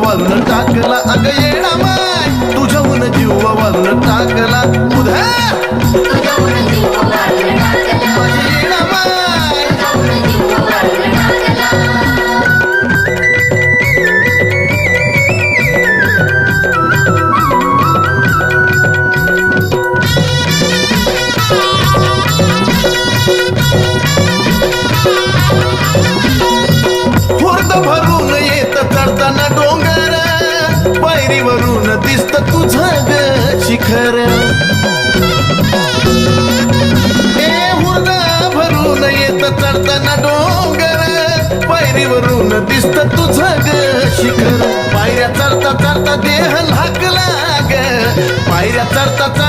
जीवावरून टाकला अग येणा माय तुझ्याहून जीवावरून टाकला उधा माझी येणा माय हुर्द भरून येत चढताना डोंगर पायरीवरून दिसत तुझं ग शिखर ए हुर्द भरून येत चढताना डोंगर पायरीवरून दिसत तुझं ग शिखर पायऱ्या चढता चढता देह लागला ग पायऱ्या चढता चढता